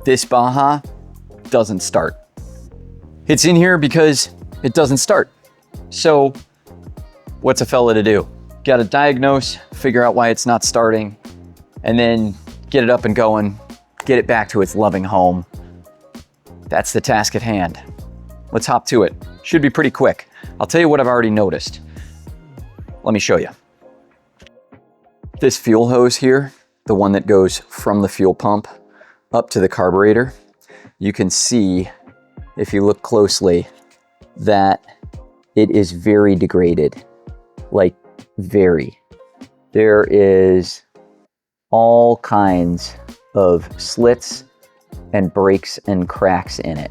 This Baja doesn't start. It's in here because it doesn't start. So what's a fella to do? Got to diagnose, figure out why it's not starting, and then get it up and going, get it back to its loving home. That's the task at hand. Let's hop to it. Should be pretty quick. I'll tell you what I've already noticed. Let me show you. This fuel hose here, the one that goes from the fuel pump up to the carburetor, you can see, if you look closely, that it is very degraded, like very. There is all kinds of slits and breaks and cracks in it.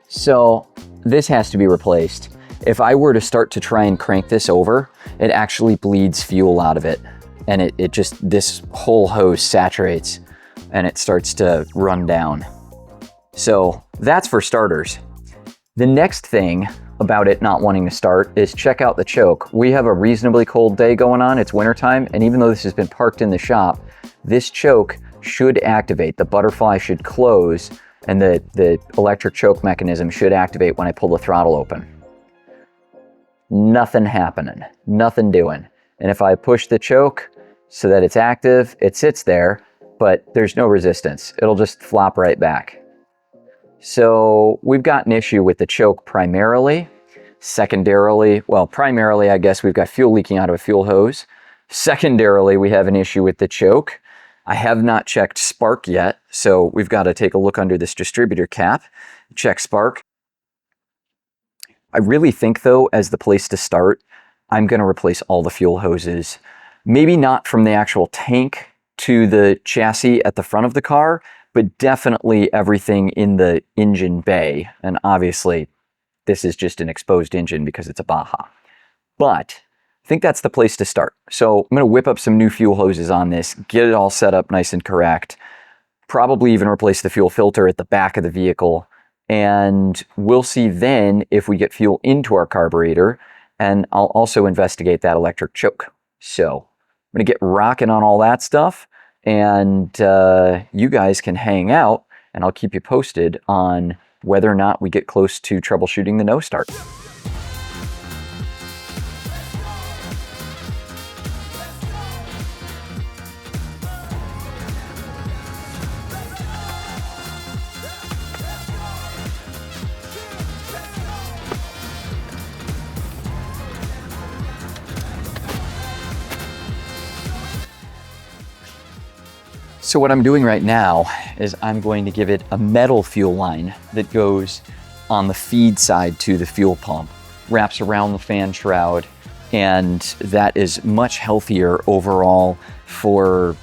So this has to be replaced. If I were to start to try and crank this over, it actually bleeds fuel out of it. And it just, this whole hose saturates and it starts to run down. So that's for starters. The next thing about it not wanting to start is check out the choke. We have a reasonably cold day going on, it's wintertime, and even though this has been parked in the shop, this choke should activate. The butterfly should close and the electric choke mechanism should activate when I pull the throttle open. Nothing happening, nothing doing. And if I push the choke so that it's active, it sits there, but there's no resistance. It'll just flop right back. So we've got an issue with the choke primarily. Secondarily, well, primarily, I guess we've got fuel leaking out of a fuel hose. Secondarily, we have an issue with the choke. I have not checked spark yet, so we've got to take a look under this distributor cap, check spark. I really think, though, as the place to start, I'm going to replace all the fuel hoses. Maybe not from the actual tank to the chassis at the front of the car, but definitely everything in the engine bay. And obviously, this is just an exposed engine because it's a Baja. But I think that's the place to start. So I'm going to whip up some new fuel hoses on this, get it all set up nice and correct, probably even replace the fuel filter at the back of the vehicle. And we'll see then if we get fuel into our carburetor, and I'll also investigate that electric choke. So I'm gonna get rocking on all that stuff, and you guys can hang out, and I'll keep you posted on whether or not we get close to troubleshooting the no start. So what I'm doing right now is I'm going to give it a metal fuel line that goes on the feed side to the fuel pump, wraps around the fan shroud, and that is much healthier overall for,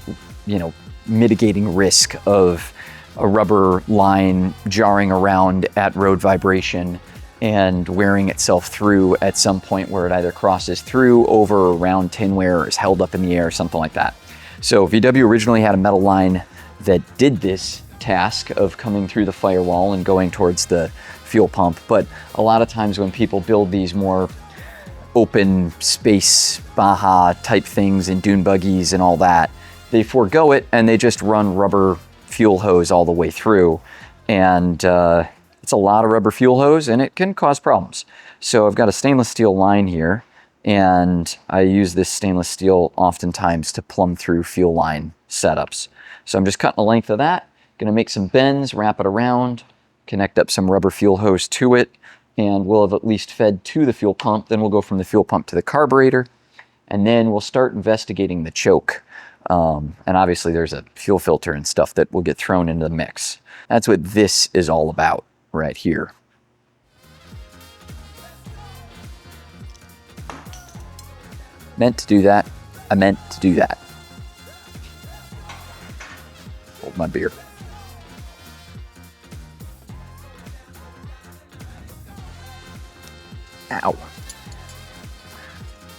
you know, mitigating risk of a rubber line jarring around at road vibration and wearing itself through at some point where it either crosses through, over, or around tinware, or is held up in the air, something like that. So VW originally had a metal line that did this task of coming through the firewall and going towards the fuel pump. But a lot of times when people build these more open space Baja type things in dune buggies and all that, they forego it and they just run rubber fuel hose all the way through. And it's a lot of rubber fuel hose and it can cause problems. So I've got a stainless steel line here, and I use this stainless steel oftentimes to plumb through fuel line setups. So I'm just cutting a length of that, gonna make some bends, wrap it around, connect up some rubber fuel hose to it, and we'll have at least fed to the fuel pump. Then we'll go from the fuel pump to the carburetor, and then we'll start investigating the choke. And obviously there's a fuel filter and stuff that will get thrown into the mix. That's what this is all about right here. Meant to do that. I meant to do that. Hold my beer. Ow.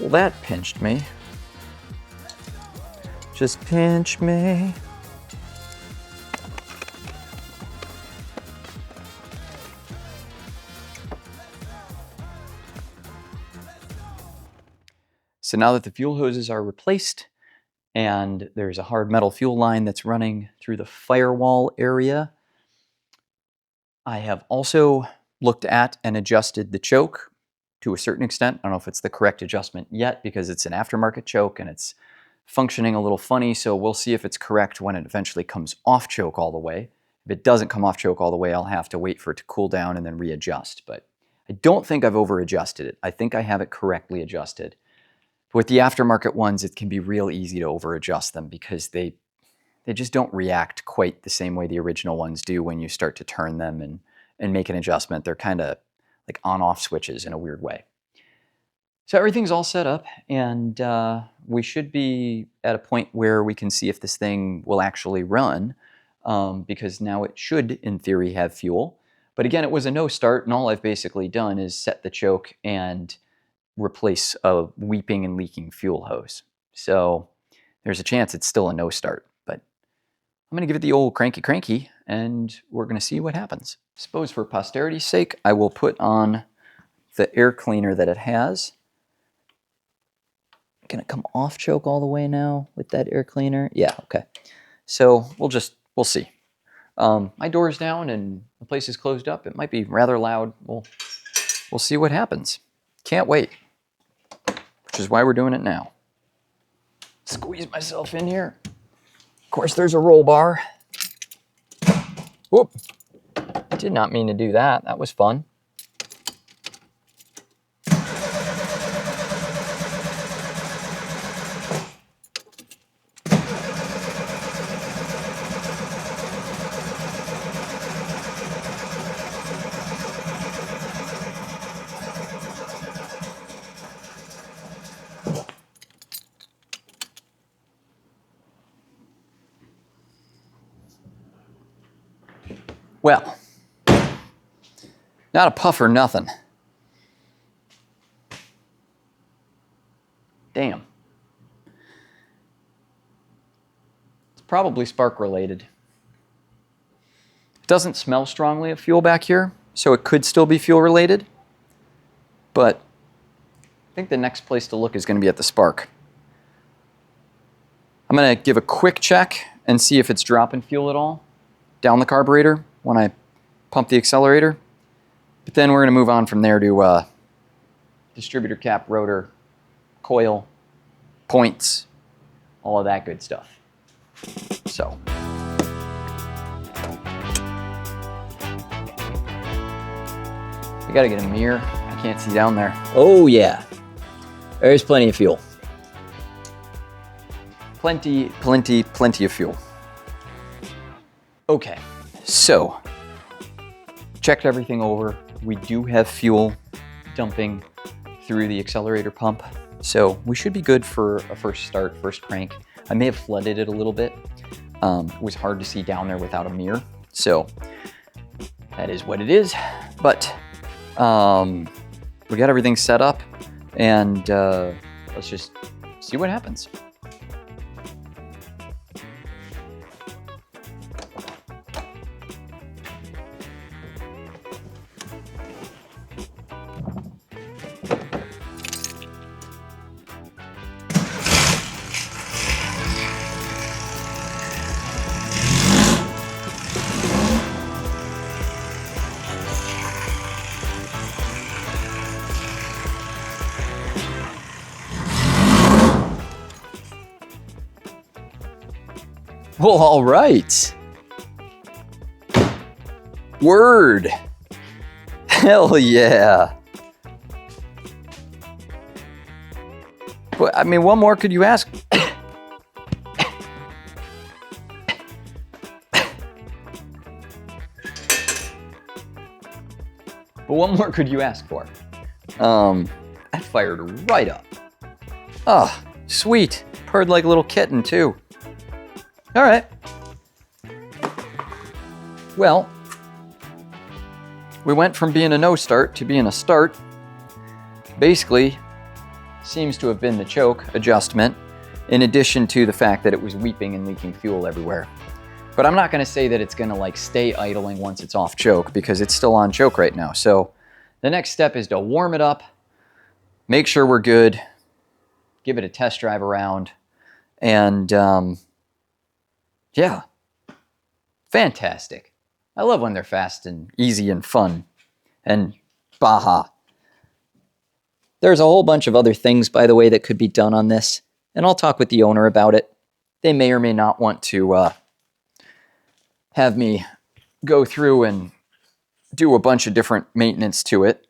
Well, that pinched me. Just pinch me. So now that the fuel hoses are replaced and there's a hard metal fuel line that's running through the firewall area, I have also looked at and adjusted the choke to a certain extent. I don't know if it's the correct adjustment yet because it's an aftermarket choke and it's functioning a little funny, so we'll see if it's correct when it eventually comes off choke all the way. If it doesn't come off choke all the way, I'll have to wait for it to cool down and then readjust. But I don't think I've over adjusted it. I think I have it correctly adjusted. With the aftermarket ones, it can be real easy to over adjust them because they just don't react quite the same way the original ones do when you start to turn them and make an adjustment. They're kind of like on-off switches in a weird way. So everything's all set up, and we should be at a point where we can see if this thing will actually run, because now it should, in theory, have fuel. But again, it was a no start, and all I've basically done is set the choke and replace a weeping and leaking fuel hose. So there's a chance it's still a no start, but I'm gonna give it the old cranky, and we're gonna see what happens. I suppose for posterity's sake, I will put on the air cleaner that it has. Can it come off choke all the way now with that air cleaner? Yeah, okay. So we'll see. My door's down and the place is closed up. It might be rather loud. We'll see what happens. Can't wait, which is why we're doing it now. Squeeze myself in here. Of course, there's a roll bar. Whoop. I did not mean to do that. That was fun. Well, not a puff or nothing. Damn. It's probably spark related. It doesn't smell strongly of fuel back here, so it could still be fuel related. But I think the next place to look is going to be at the spark. I'm going to give a quick check and see if it's dropping fuel at all down the carburetor when I pump the accelerator. But then we're going to move on from there to distributor cap, rotor, coil, points, all of that good stuff. So. We got to get a mirror. I can't see down there. Oh yeah, there's plenty of fuel. Plenty of fuel. Okay, so checked everything over. We do have fuel dumping through the accelerator pump, so we should be good for a first start, first crank. I may have flooded it a little bit. It was hard to see down there without a mirror, so that is what it is. But we got everything set up, and let's just see what happens. Well, all right. Word. Hell yeah. But I mean, what more could you ask? But what more could you ask for? That fired right up. Oh, sweet. Purred like a little kitten too. All right. Well, we went from being a no start to being a start. Basically, seems to have been the choke adjustment, in addition to the fact that it was weeping and leaking fuel everywhere. But I'm not gonna say that it's gonna like stay idling once it's off choke, because it's still on choke right now. So the next step is to warm it up, make sure we're good, give it a test drive around, and yeah, fantastic. I love when they're fast and easy and fun. And Baja. There's a whole bunch of other things, by the way, that could be done on this, and I'll talk with the owner about it. They may or may not want to have me go through and do a bunch of different maintenance to it.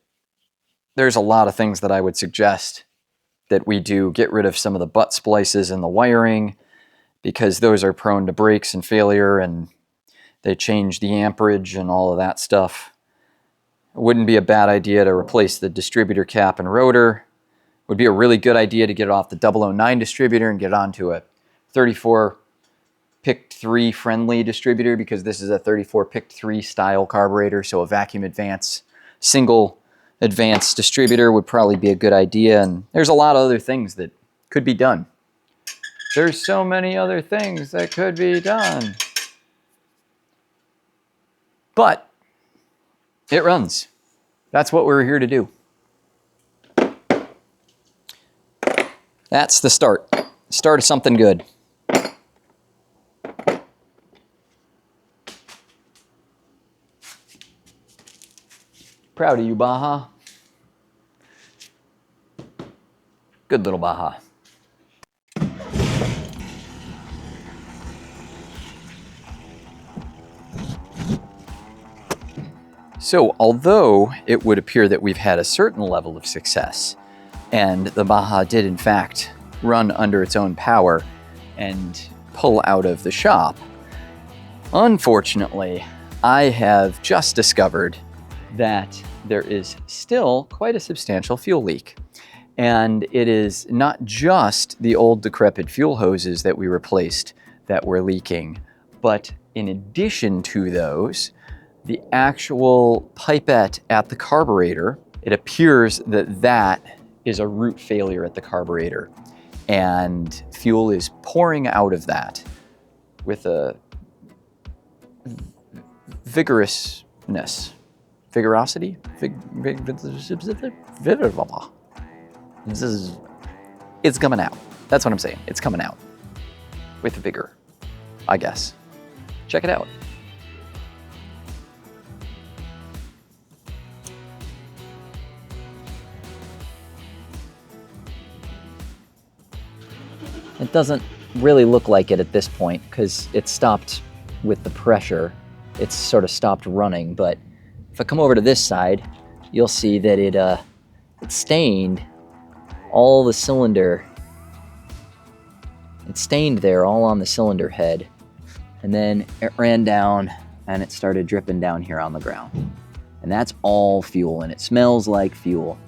There's a lot of things that I would suggest that we do. Get rid of some of the butt splices in the wiring, because those are prone to breaks and failure, and they change the amperage and all of that stuff. It wouldn't be a bad idea to replace the distributor cap and rotor. It would be a really good idea to get it off the 009 distributor and get it onto a 34 picked 3 friendly distributor, because this is a 34 picked 3 style carburetor, so a vacuum advance, single advance distributor would probably be a good idea. And there's a lot of other things that could be done. There's so many other things that could be done. But it runs. That's what we're here to do. That's the start. Start of something good. Proud of you, Baja. Good little Baja. So, although it would appear that we've had a certain level of success, and the Baja did in fact run under its own power and pull out of the shop, unfortunately, I have just discovered that there is still quite a substantial fuel leak. And it is not just the old decrepit fuel hoses that we replaced that were leaking, but in addition to those, the actual pipette at the carburetor, it appears that that is a root failure at the carburetor, and fuel is pouring out of that with a vigorousness. Vigorosity? It's coming out. That's what I'm saying. It's coming out with vigor, I guess. Check it out. It doesn't really look like it at this point because it stopped with the pressure. It's sort of stopped running, but if I come over to this side, you'll see that it stained all the cylinder. It stained there all on the cylinder head, and then it ran down and it started dripping down here on the ground. And that's all fuel, and it smells like fuel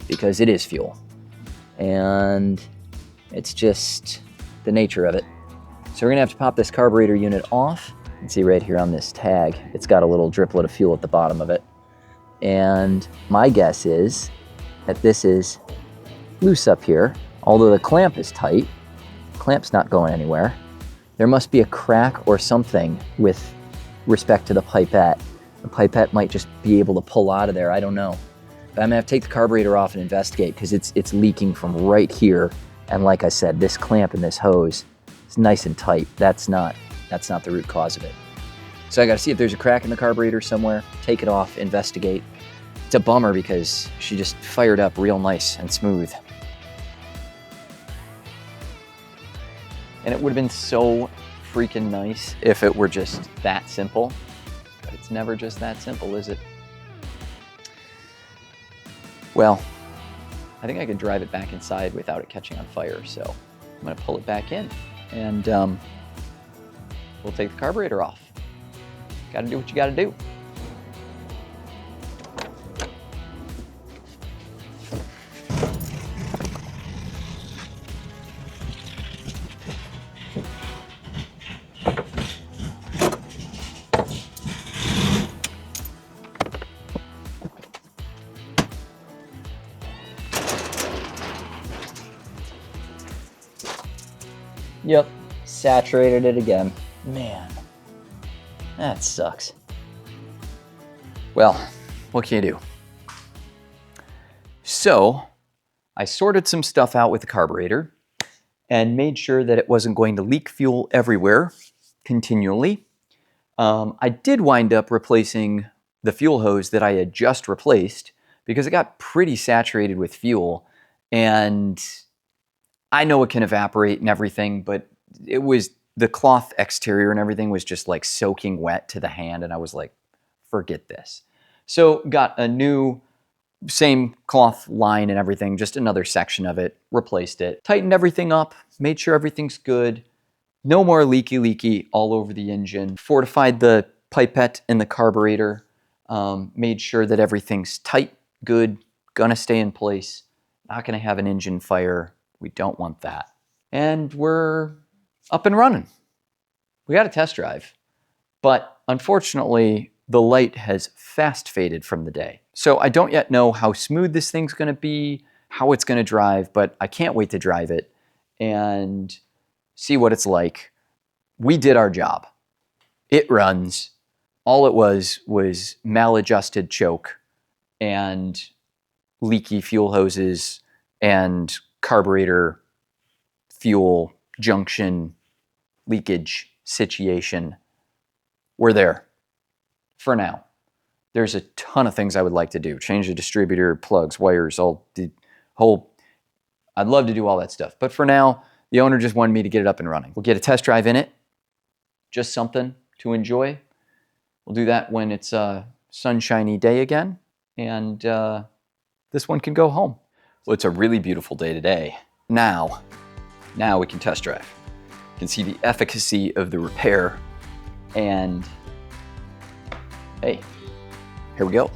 because it is fuel. And it's just the nature of it. So we're gonna have to pop this carburetor unit off. You can see right here on this tag, it's got a little driplet of fuel at the bottom of it. And my guess is that this is loose up here. Although the clamp is tight, the clamp's not going anywhere. There must be a crack or something with respect to the pipette. The pipette might just be able to pull out of there, I don't know. But I'm gonna have to take the carburetor off and investigate, because it's leaking from right here. And like I said, this clamp and this hose is nice and tight. That's not the root cause of it. So I gotta see if there's a crack in the carburetor somewhere, take it off, investigate. It's a bummer because she just fired up real nice and smooth. And it would have been so freaking nice if it were just that simple. But it's never just that simple, is it? Well, I think I could drive it back inside without it catching on fire, so I'm gonna pull it back in and we'll take the carburetor off. Gotta do what you gotta do. Yep, saturated it again. Man, that sucks. Well, what can you do? So, I sorted some stuff out with the carburetor and made sure that it wasn't going to leak fuel everywhere continually. I did wind up replacing the fuel hose that I had just replaced because it got pretty saturated with fuel, and I know it can evaporate and everything, but it was the cloth exterior and everything was just like soaking wet to the hand, and I was like, forget this. So got a new same cloth line and everything, just another section of it, replaced it, tightened everything up, made sure everything's good. No more leaky all over the engine. Fortified the pipette in the carburetor, made sure that everything's tight, good, gonna stay in place, not gonna have an engine fire. We don't want that. And we're up and running. We got a test drive, but unfortunately, the light has fast faded from the day. So I don't yet know how smooth this thing's gonna be, how it's gonna drive, but I can't wait to drive it and see what it's like. We did our job. It runs. All it was maladjusted choke and leaky fuel hoses and carburetor fuel junction leakage situation. We're there for now. There's a ton of things I would like to do. Change the distributor, plugs, wires, all the whole, I'd love to do all that stuff. But for now, the owner just wanted me to get it up and running. We'll get a test drive in it. Just something to enjoy. We'll do that when it's a sunshiny day again. And this one can go home. Well, it's a really beautiful day today. Now we can test drive. You can see the efficacy of the repair. And hey, here we go.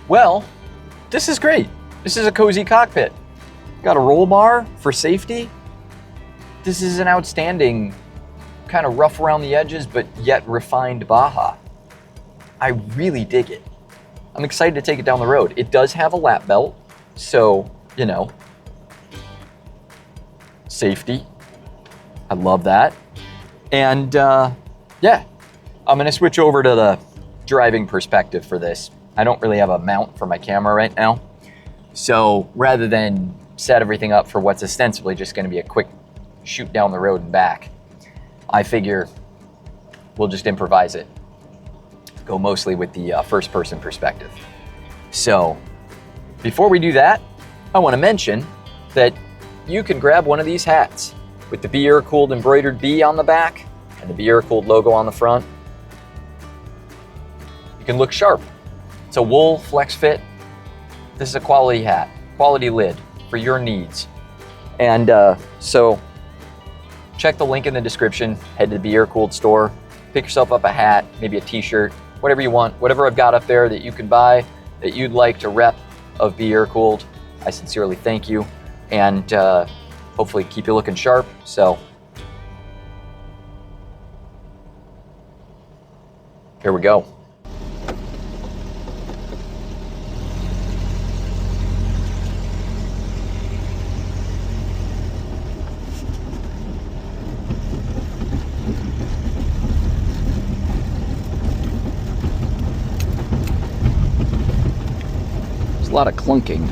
Well, this is great. This is a cozy cockpit. Got a roll bar for safety. This is an outstanding, kind of rough around the edges, but yet refined Baja. I really dig it. I'm excited to take it down the road. It does have a lap belt, so, you know, safety. I love that. And yeah, I'm gonna switch over to the driving perspective for this. I don't really have a mount for my camera right now. So rather than set everything up for what's ostensibly just gonna be a quick shoot down the road and back, I figure we'll just improvise it. Go mostly with the first person perspective. So before we do that, I wanna mention that you can grab one of these hats with the Be Air-Cooled embroidered B on the back and the Be Air-Cooled logo on the front. You can look sharp. It's a wool flex fit. This is a quality hat, quality lid for your needs. And so check the link in the description, head to the Be Air-Cooled store, pick yourself up a hat, maybe a t-shirt, whatever you want, whatever I've got up there that you can buy that you'd like to rep of Be Air-Cooled. I sincerely thank you, and hopefully keep you looking sharp. So here we go. A lot of clunking.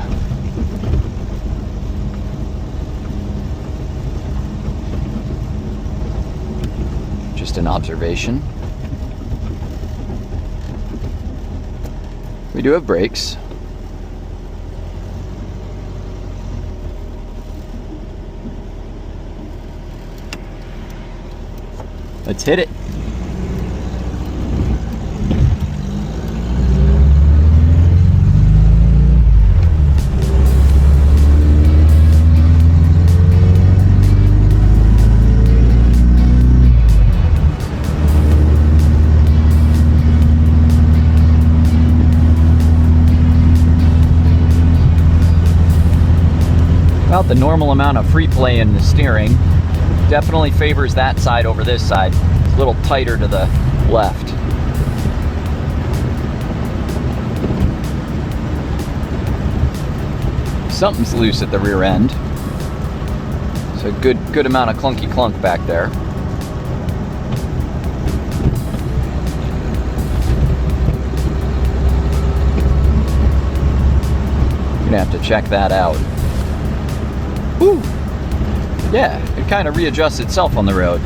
Just an observation. We do have brakes. Let's hit it. About the normal amount of free play in the steering. Definitely favors that side over this side. It's a little tighter to the left. Something's loose at the rear end. So a good amount of clunky clunk back there. You're gonna have to check that out. Woo! Yeah, it kind of readjusts itself on the road.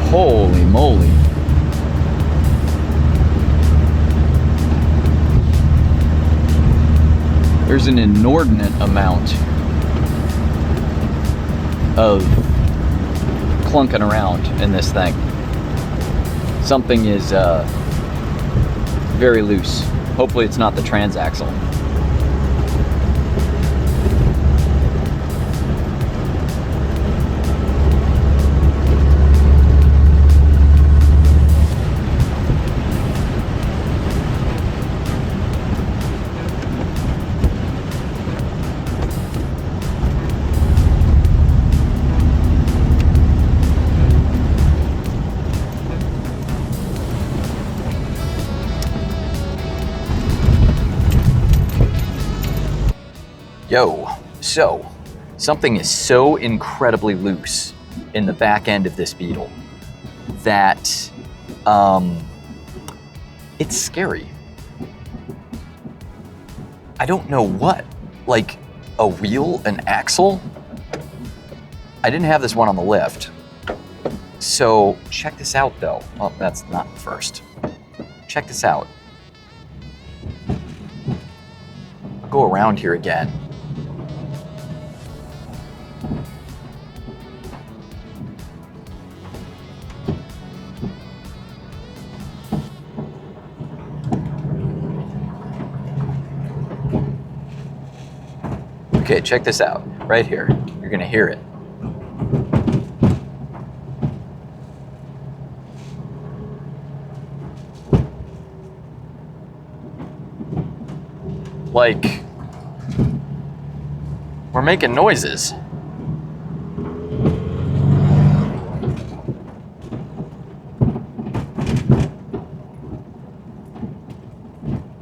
Holy moly. There's an inordinate amount of clunking around in this thing. Something is very loose. Hopefully it's not the transaxle. Yo, so something is so incredibly loose in the back end of this Beetle that it's scary. I don't know what, like a wheel, an axle? I didn't have this one on the lift. So check this out though. Well, that's not first. Check this out. I'll go around here again. Okay, check this out, right here. You're gonna hear it. Like, we're making noises.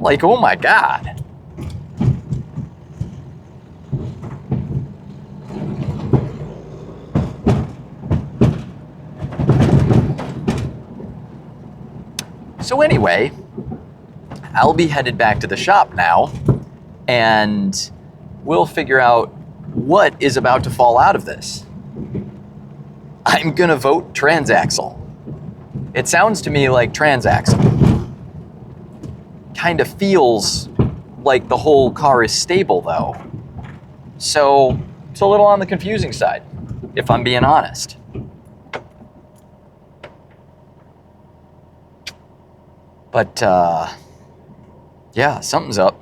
Like, oh my God. So anyway, I'll be headed back to the shop now, and we'll figure out what is about to fall out of this. I'm gonna vote transaxle. It sounds to me like transaxle. Kind of feels like the whole car is stable though. So it's a little on the confusing side, if I'm being honest. But, yeah, something's up.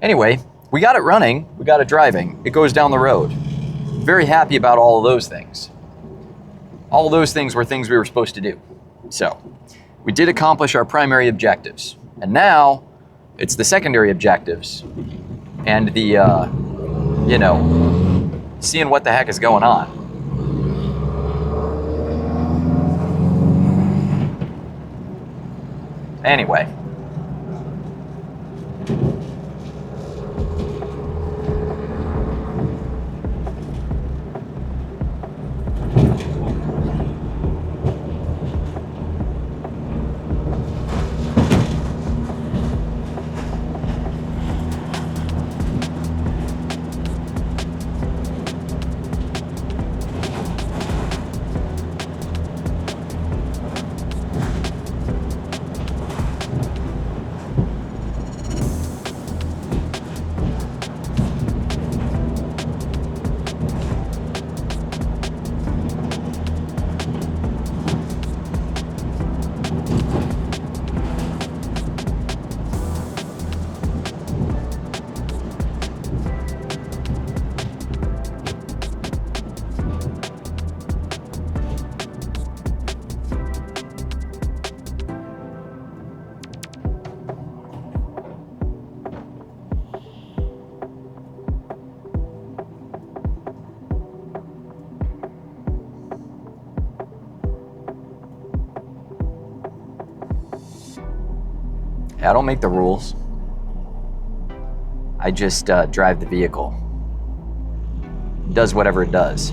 Anyway, we got it running, we got it driving, it goes down the road. Very happy about all of those things. All of those things were things we were supposed to do. So, we did accomplish our primary objectives. And now, it's the secondary objectives and the, you know, seeing what the heck is going on. Anyway. I don't make the rules. I just drive the vehicle. It does whatever it does.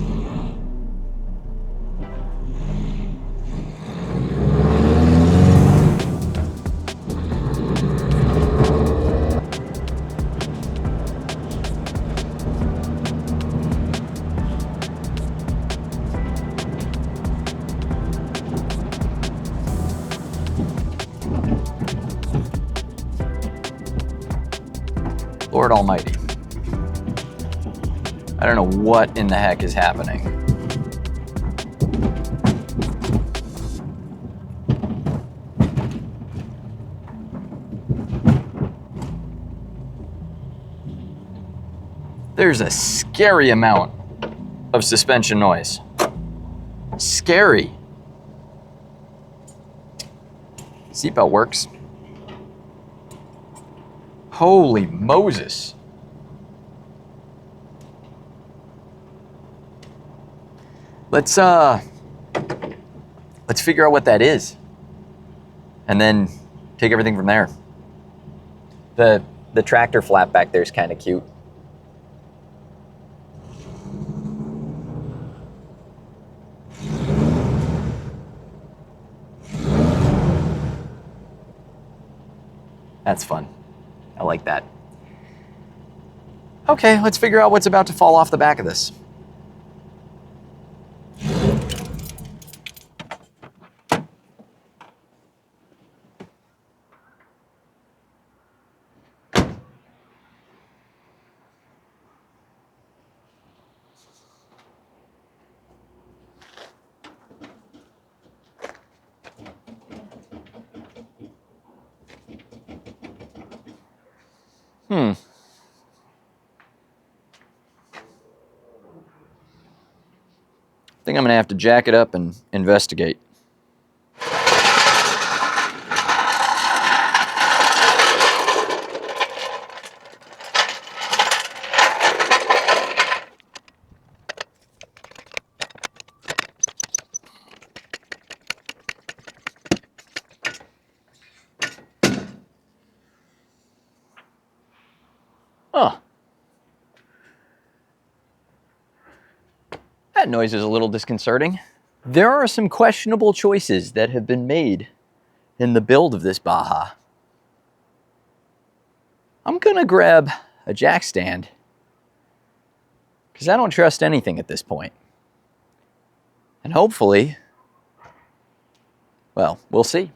Lord Almighty. I don't know what in the heck is happening. There's a scary amount of suspension noise. Scary. Seatbelt works. Holy Moses. Let's figure out what that is. And then take everything from there. The tractor flap back there is kind of cute. That's fun. I like that. Okay, let's figure out what's about to fall off the back of this. I think I'm gonna have to jack it up and investigate. Oh. That noise is a little disconcerting. There are some questionable choices that have been made in the build of this Baja. I'm gonna grab a jack stand because I don't trust anything at this point. And hopefully, well, we'll see.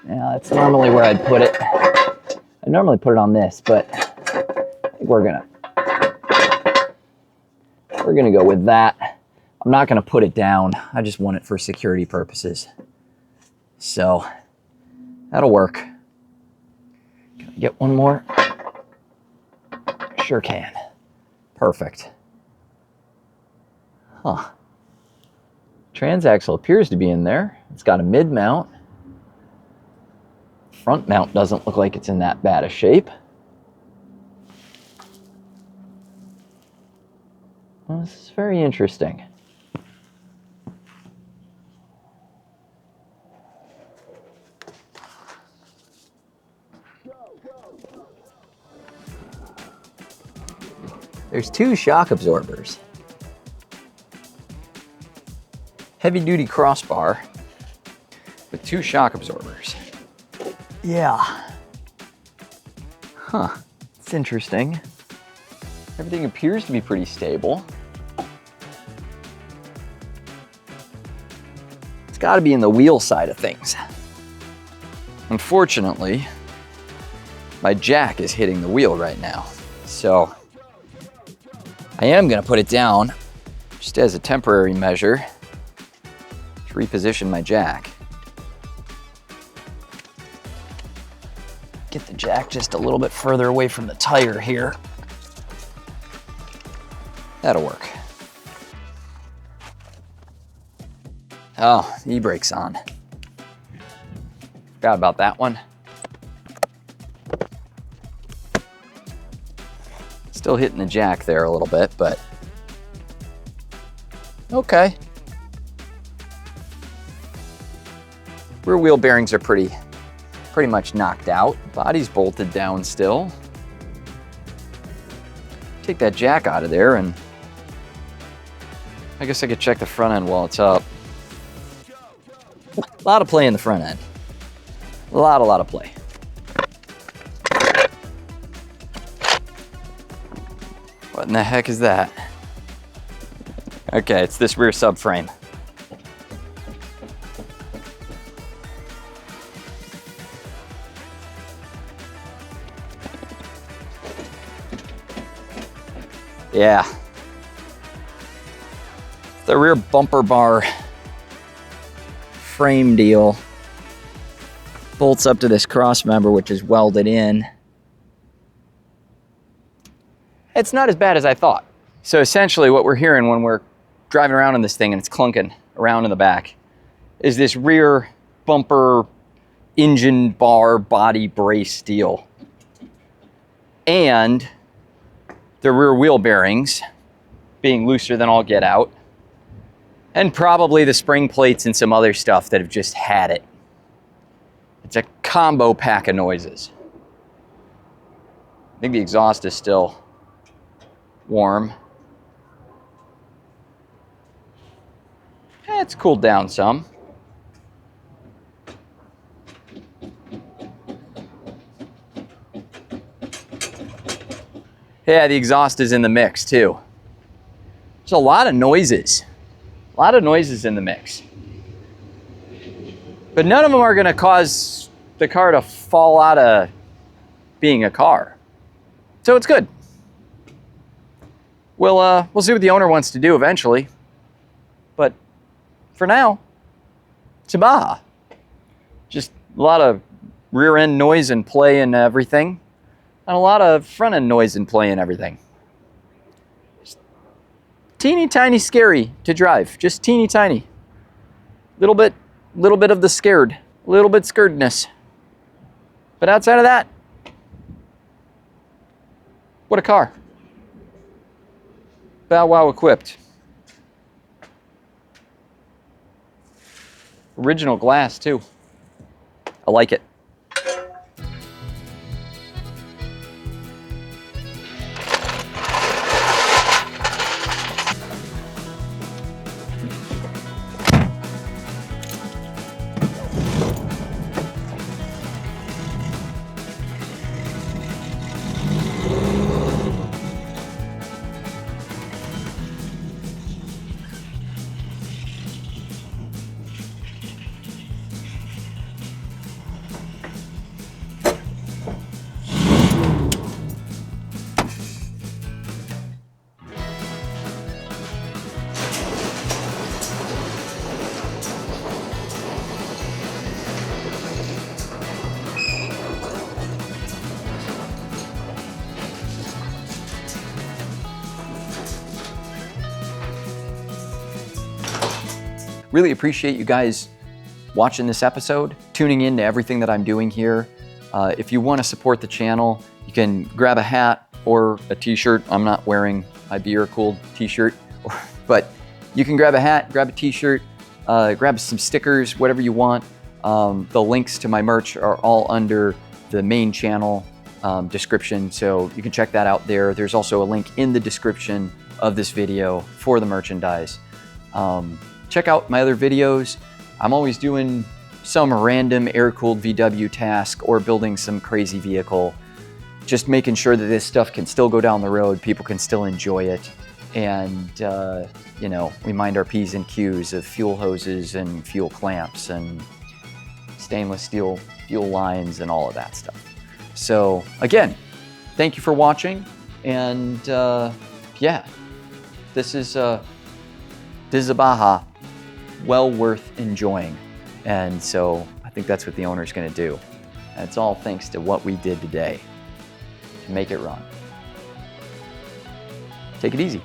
Yeah, that's normally where I'd put it. I normally put it on this, but I think we're gonna go with that. I'm not gonna put it down. I just want it for security purposes. So that'll work. Can I get one more? Sure can. Perfect. Huh. Transaxle appears to be in there. It's got a mid mount. Front mount doesn't look like it's in that bad a shape. Well, this is very interesting. There's two shock absorbers. Heavy duty crossbar. with 2 shock absorbers. Yeah. Huh, it's interesting. Everything appears to be pretty stable. It's got to be in the wheel side of things. Unfortunately, my jack is hitting the wheel right now. So I am going to put it down just as a temporary measure to reposition my jack. Get the jack just a little bit further away from the tire here. That'll work. Oh, the e-brake's on. Forgot about that one. Still hitting the jack there a little bit, but okay. Rear wheel bearings are pretty much knocked out. Body's bolted down still. Take that jack out of there, and I guess I could check the front end while it's up. A lot of play in the front end. A lot of play. What in the heck is that? Okay, it's this rear subframe. Yeah. The rear bumper bar frame deal bolts up to this cross member, which is welded in. It's not as bad as I thought. So essentially what we're hearing when we're driving around in this thing and it's clunking around in the back is this rear bumper engine bar body brace deal. And the rear wheel bearings being looser than all get out. And probably the spring plates and some other stuff that have just had it. It's a combo pack of noises. I think the exhaust is still warm. It's cooled down some. Yeah, the exhaust is in the mix too. There's a lot of noises. A lot of noises in the mix. But none of them are gonna cause the car to fall out of being a car. So it's good. We'll see what the owner wants to do eventually. But for now, it's a Baja. Just a lot of rear end noise and play and everything. And a lot of front end noise and play and everything. Just teeny tiny scary to drive. Just teeny tiny. Little bit of the scared. Little bit scaredness. But outside of that, what a car. Bow wow equipped. Original glass too. I like it. Really appreciate you guys watching this episode, tuning in to everything that I'm doing here. If you want to support the channel, you can grab a hat or a t-shirt. I'm not wearing my beer-cooled t-shirt, but you can grab a hat, grab a t-shirt, grab some stickers, whatever you want. The links to my merch are all under the main channel description, so you can check that out there. There's also a link in the description of this video for the merchandise. Check out my other videos. I'm always doing some random air-cooled VW task or building some crazy vehicle, just making sure that this stuff can still go down the road, people can still enjoy it, and you know, we mind our P's and Q's of fuel hoses and fuel clamps and stainless steel fuel lines and all of that stuff. So again, thank you for watching, and yeah, this is a Baja, well worth enjoying. And so I think that's what the owner's gonna do. And it's all thanks to what we did today to make it run. Take it easy.